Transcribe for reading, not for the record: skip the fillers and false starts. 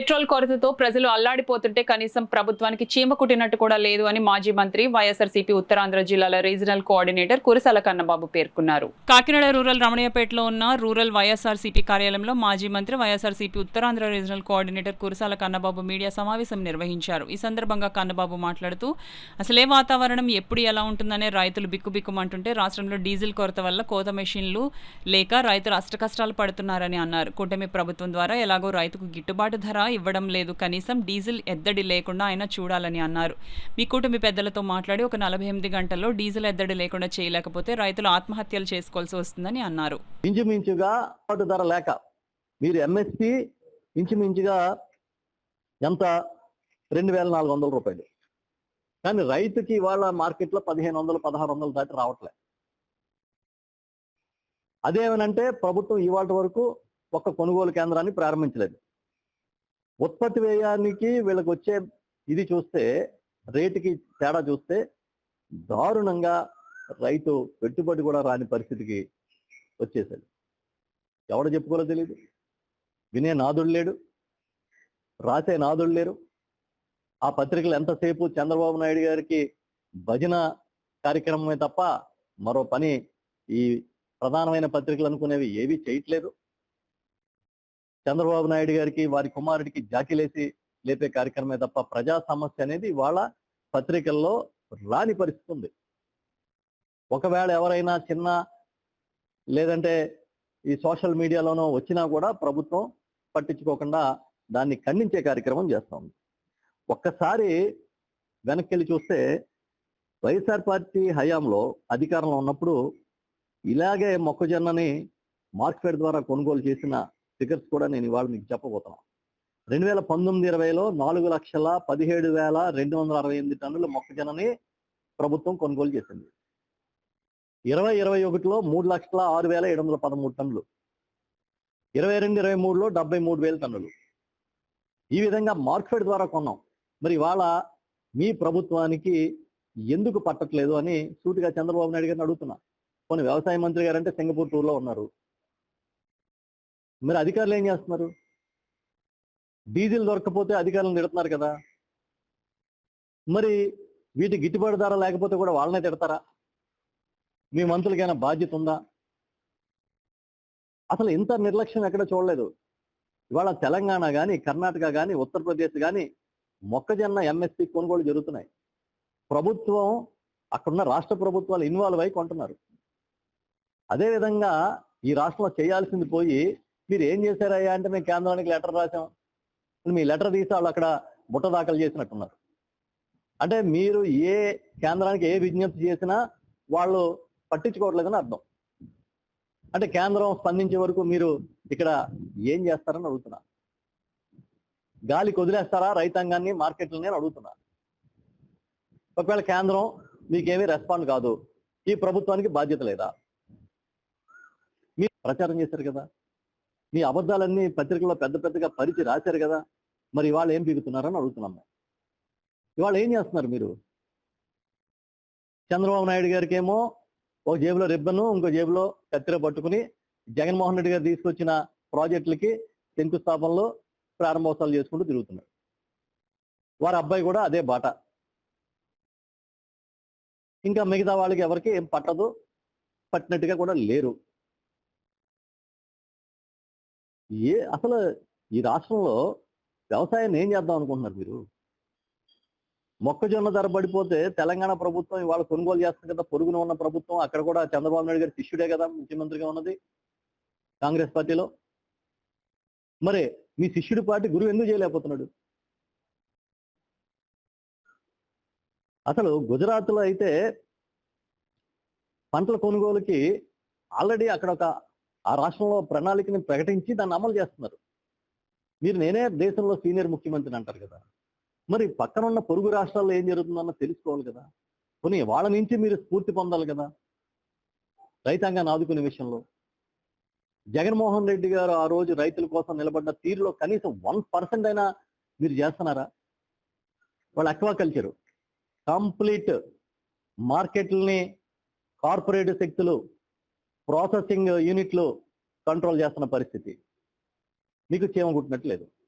Petrol కొరతతో ప్రజలు అల్లాడిపోతుంటే కనీసం ప్రభుత్వానికి చీమ కుట్టినట్టు కూడా లేదు అని మాజీ మంత్రి వైఎస్ఆర్సీపీ ఉత్తరాంధ్ర జిల్లాల రీజనల్ కోఆర్డినేటర్ కురసాల కన్నబాబు పేర్కొన్నారు. కాకినాడ రూరల్ రమణయ్యపేటలో ఉన్న రూరల్ వైఎస్ఆర్సీపీ కార్యాలయంలో మాజీ మంత్రి YSRCP Uttarandhra regional coordinator Kurasala Kannababu media సమావేశం నిర్వహించారు. ఈ సందర్భంగా కన్నబాబు మాట్లాడుతూ అసలే వాతావరణం ఎప్పుడు ఎలా ఉంటుందనే రైతులు బిక్కుబిక్కుమంటుంటే రాష్ట్రంలో డీజిల్ కొరత వల్ల కోత మెషిన్లు లేక రైతులు అష్టకష్టాలు పడుతున్నారని అన్నారు. కూటమి ప్రభుత్వం ద్వారా ఎలాగో రైతుకు గిట్టుబాటు ధర ఇవ్వడం లేదు, కనీసం డీజిల్ ఎద్దడి లేకుండా ఆయన చూడాలని అన్నారు. మీ కూటమి పెద్దలతో మాట్లాడి ఒక 48 గంటల్లో డీజిల్ ఎద్దడి లేకుండా చేయలేకపోతే రైతులు ఆత్మహత్యలు చేసుకోవాల్సి వస్తుందని అన్నారు. ఇంచుమించుగా ధర లేక మీరు ఎంఎస్పి ఇంచుమించుగా ఎంత 2400 రూపాయలు, కానీ రైతుకి ఇవాళ మార్కెట్లో 1500 1600 దాటి రావట్లే. అదేమనంటే ప్రభుత్వం ఇవాళ వరకు ఒక్క కొనుగోలు కేంద్రాన్ని ప్రారంభించలేదు. ఉత్పత్తి వ్యయానికి వీళ్ళకి వచ్చే ఇది చూస్తే, రేటుకి తేడా చూస్తే దారుణంగా రైతు పెట్టుబడి కూడా రాని పరిస్థితికి వచ్చేసాడు. ఎవడు చెప్పుకోలో తెలియదు, వినే నాదుడు లేడు, రాసే నాదుడు లేరు. ఆ పత్రికలు ఎంతసేపు చంద్రబాబు నాయుడు గారికి భజన కార్యక్రమమే తప్ప మరో పని ఈ ప్రధానమైన పత్రికలు అనుకునేవి ఏవి చేయట్లేదు. చంద్రబాబు నాయుడు గారికి వారి కుమారుడికి జాకీలేసి లేపే కార్యక్రమమే తప్ప ప్రజా సమస్య అనేది ఇవాళ పత్రికల్లో రాని పరిస్థితి ఉంది. ఒకవేళ ఎవరైనా చిన్న లేదంటే ఈ సోషల్ మీడియాలోనో వచ్చినా కూడా ప్రభుత్వం పట్టించుకోకుండా దాన్ని ఖండించే కార్యక్రమం చేస్తాం. ఒక్కసారి వెనక్కి వెళ్ళి చూస్తే వైఎస్ఆర్ పార్టీ హయాంలో అధికారంలో ఉన్నప్పుడు ఇలాగే మొక్కజొన్నని మార్కెట్ ద్వారా కొనుగోలు చేసిన ఫిగర్స్ కూడా నేను ఇవాళ మీకు చెప్పబోతున్నాను. 2019-20లో 4,17,268 టన్నుల మొక్కజొన్నని ప్రభుత్వం కొనుగోలు చేసింది. 2021లో 3,06,713 టన్నులు, 22-23లో 73,000 టన్నులు. ఈ విధంగా మార్కెట్ ద్వారా కొన్నాం. మరి ఇవాళ మీ ప్రభుత్వానికి ఎందుకు పట్టట్లేదు అని సూటిగా చంద్రబాబు నాయుడు గారిని అడుగుతున్నా. కొన్ని వ్యవసాయ మంత్రి గారు అంటే సింగపూర్ టూర్లో ఉన్నారు. మరి అధికారులు ఏం చేస్తున్నారు? డీజిల్ దొరకకపోతే అధికారులను తిడుతున్నారు కదా. మరి వీటి గిట్టుబాటు ధర లేకపోతే కూడా వాళ్ళనే తిడతారా? మీ మంత్రులకైనా బాధ్యత ఉందా? అసలు ఇంత నిర్లక్ష్యం ఎక్కడ చూడలేదు. ఇవాళ తెలంగాణ కానీ, కర్ణాటక కానీ, ఉత్తరప్రదేశ్ కానీ మొక్కజొన్న ఎంఎస్పి కొనుగోలు జరుగుతున్నాయి. ప్రభుత్వం అక్కడున్న రాష్ట్ర ప్రభుత్వాలు ఇన్వాల్వ్ అయి కొంటున్నారు. అదేవిధంగా ఈ రాష్ట్రంలో చేయాల్సింది పోయి మీరు ఏం చేశారయ్యా అంటే మేము కేంద్రానికి లెటర్ రాసాం. మీ లెటర్ తీసి వాళ్ళు అక్కడ బుట్ట దాఖలు చేసినట్టున్నారు. అంటే మీరు ఏ కేంద్రానికి ఏ విజ్ఞప్తి చేసినా వాళ్ళు పట్టించుకోవట్లేదని అర్థం. అంటే కేంద్రం స్పందించే వరకు మీరు ఇక్కడ ఏం చేస్తారని అడుగుతున్నా. గాలి వదిలేస్తారా రైతాంగాన్ని, మార్కెట్లని అని అడుగుతున్నా. ఒకవేళ కేంద్రం మీకేమీ రెస్పాండ్ కాదు, ఈ ప్రభుత్వానికి బాధ్యత లేదా? మీరు ప్రచారం చేశారు కదా, మీ అబద్ధాలన్నీ పత్రికల్లో పెద్ద పెద్దగా పరిచి రాశారు కదా, మరి ఇవాళ ఏం పీకుతున్నారని అడుగుతున్నాం. ఇవాళ ఏం చేస్తున్నారు మీరు? చంద్రబాబు నాయుడు గారికి ఏమో ఒక జేబులో రిబ్బను, ఇంకో జేబులో కత్తెర పట్టుకుని జగన్మోహన్ రెడ్డి గారు తీసుకొచ్చిన ప్రాజెక్టులకి శంకుస్థాపనలో ప్రారంభోత్సవాలు చేసుకుంటూ తిరుగుతున్నారు. వారి అబ్బాయి కూడా అదే బాట. ఇంకా మిగతా వాళ్ళకి ఎవరికి ఏం పట్టదు, పట్టినట్టుగా కూడా లేరు. అసలు ఈ రాష్ట్రంలో వ్యవసాయాన్ని ఏం చేద్దాం అనుకుంటున్నారు మీరు? మొక్కజొన్న ధర పడిపోతే తెలంగాణ ప్రభుత్వం ఇవాళ కొనుగోలు చేస్తుంది కదా, పొరుగున ఉన్న ప్రభుత్వం. అక్కడ కూడా చంద్రబాబు నాయుడు గారి శిష్యుడే కదా ముఖ్యమంత్రిగా ఉన్నది కాంగ్రెస్ పార్టీలో. మరి మీ శిష్యుడి పార్టీ గురువు ఎందుకు చేయలేకపోతున్నాడు? అసలు గుజరాత్లో అయితే పంటల కొనుగోలుకి ఆల్రెడీ అక్కడ ఆ రాష్ట్రంలో ప్రణాళికని ప్రకటించి దాన్ని అమలు చేస్తున్నారు. మీరు నేనే దేశంలో సీనియర్ ముఖ్యమంత్రిని అంటారు కదా, మరి పక్కన ఉన్న పొరుగు రాష్ట్రాల్లో ఏం జరుగుతుందన్న తెలుసుకోవాలి కదా. కొన్ని వాళ్ళ నుంచి మీరు స్ఫూర్తి పొందాలి కదా రైతాంగాన్ని ఆదుకునే విషయంలో. జగన్మోహన్ రెడ్డి గారు ఆ రోజు రైతుల కోసం నిలబడ్డ తీరులో కనీసం 1% అయినా మీరు చేస్తున్నారా? వాళ్ళ అక్వాకల్చరు కంప్లీట్ మార్కెట్లని కార్పొరేట్ శక్తులు, ప్రాసెసింగ్ యూనిట్లు కంట్రోల్ చేస్తున్న పరిస్థితి. మీకు చీమ కుట్టినట్లేదు.